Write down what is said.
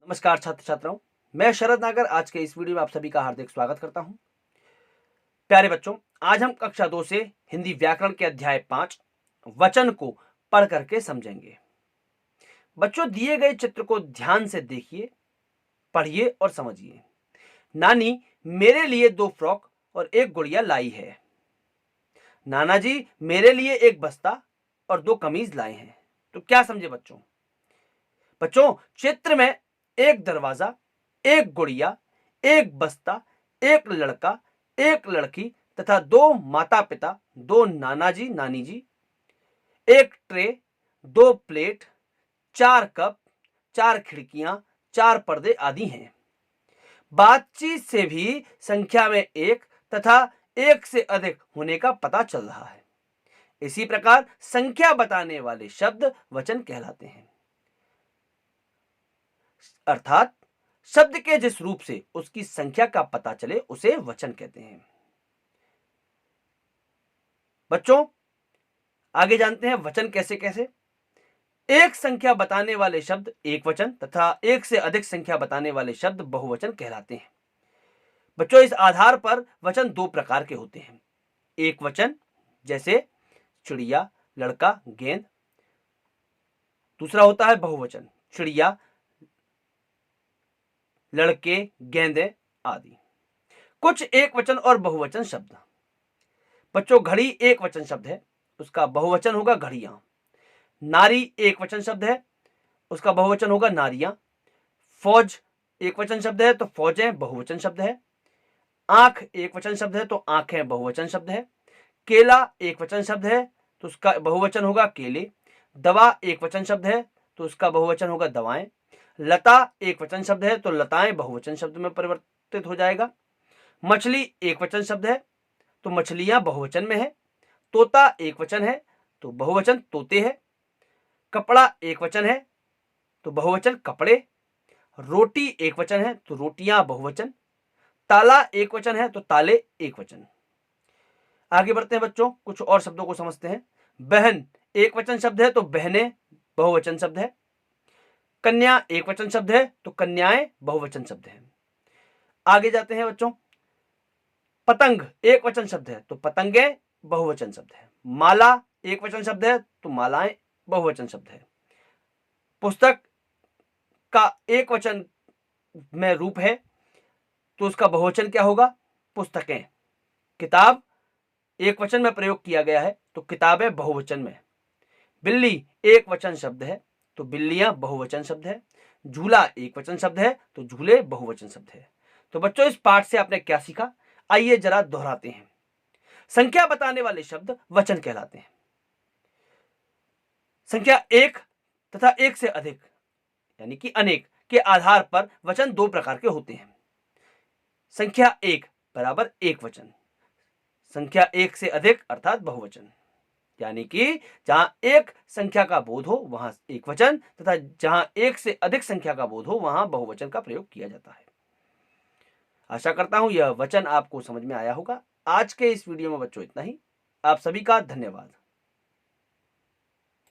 नमस्कार छात्र छात्राओं, मैं शरद नागर आज के इस वीडियो में आप सभी का हार्दिक स्वागत करता हूं। प्यारे बच्चों, आज हम कक्षा 2 से हिंदी व्याकरण के अध्याय 5 वचन को पढ़ करके समझेंगे। बच्चों, दिए गए चित्र को ध्यान से देखिए, पढ़िए और समझिए। नानी मेरे लिए 2 फ्रॉक और 1 गुड़िया लाई है। नाना जी मेरे लिए 1 बस्ता और 2 कमीज लाए हैं। तो क्या समझे बच्चों? बच्चों, चित्र में 1 दरवाजा, 1 गुड़िया, 1 बस्ता, 1 लड़का, 1 लड़की तथा 2 माता पिता, 2 नाना जी नानी जी, 1 ट्रे, 2 प्लेट, 4 कप, 4 खिड़कियां, 4 पर्दे आदि हैं। बातचीत से भी संख्या में 1 तथा 1 से अधिक होने का पता चल रहा है। इसी प्रकार संख्या बताने वाले शब्द वचन कहलाते हैं। अर्थात शब्द के जिस रूप से उसकी संख्या का पता चले उसे वचन कहते हैं। बच्चों, आगे जानते हैं वचन कैसे कैसे। एक संख्या बताने वाले शब्द एक वचन तथा 1 से अधिक संख्या बताने वाले शब्द बहुवचन कहलाते हैं। बच्चों, इस आधार पर वचन 2 प्रकार के होते हैं। एक वचन जैसे चिड़िया, लड़का, गेंद। दूसरा होता है बहुवचन, चिड़िया, लड़के, गेंदें आदि। कुछ एक वचन और बहुवचन शब्द। बच्चों, घड़ी एक वचन शब्द है, उसका बहुवचन होगा घड़ियां। नारी एक वचन शब्द है, उसका बहुवचन होगा नारियां। फौज एक वचन शब्द है तो फौजें बहुवचन शब्द है। आंख एक वचन शब्द है तो आंखें बहुवचन शब्द है। केला एक वचन शब्द है तो उसका बहुवचन होगा केले। दवा एक वचन शब्द है तो उसका बहुवचन होगा दवाएं। लता एक वचन शब्द है तो लताएं बहुवचन शब्द में परिवर्तित हो जाएगा। मछली एक वचन शब्द है तो मछलियां बहुवचन में है। तोता एक वचन है तो बहुवचन तोते है। कपड़ा एक वचन है तो बहुवचन कपड़े। रोटी एक वचन है तो रोटियां बहुवचन। ताला एक वचन है तो ताले एक वचन। आगे बढ़ते हैं बच्चों, कुछ और शब्दों को समझते हैं। बहन एक वचन शब्द है तो बहनें बहुवचन शब्द है। कन्या एक वचन शब्द है तो कन्याएं बहुवचन शब्द है। आगे जाते हैं बच्चों। पतंग एक वचन शब्द है तो पतंगे बहुवचन शब्द है। माला एक वचन शब्द है तो मालाएं बहुवचन शब्द है। पुस्तक का एक वचन में रूप है तो उसका बहुवचन क्या होगा? पुस्तकें। किताब एक वचन में प्रयोग किया गया है तो किताबें बहुवचन में। बिल्ली एक वचन शब्द है तो बिल्लियां बहुवचन शब्द है। झूला एक वचन शब्द है तो झूले बहुवचन शब्द है। तो बच्चों, इस पाठ से आपने क्या सीखा? आइए जरा दोहराते हैं। संख्या बताने वाले शब्द वचन कहलाते हैं। संख्या 1 तथा 1 से अधिक यानी कि अनेक के आधार पर वचन 2 प्रकार के होते हैं। संख्या 1 बराबर एक वचन, संख्या 1 से अधिक अर्थात बहुवचन। यानी कि जहां एक संख्या का बोध हो वहां एक वचन तथा जहां 1 से अधिक संख्या का बोध हो वहां बहुवचन का प्रयोग किया जाता है। आशा करता हूं यह वचन आपको समझ में आया होगा। आज के इस वीडियो में बच्चों इतना ही। आप सभी का धन्यवाद।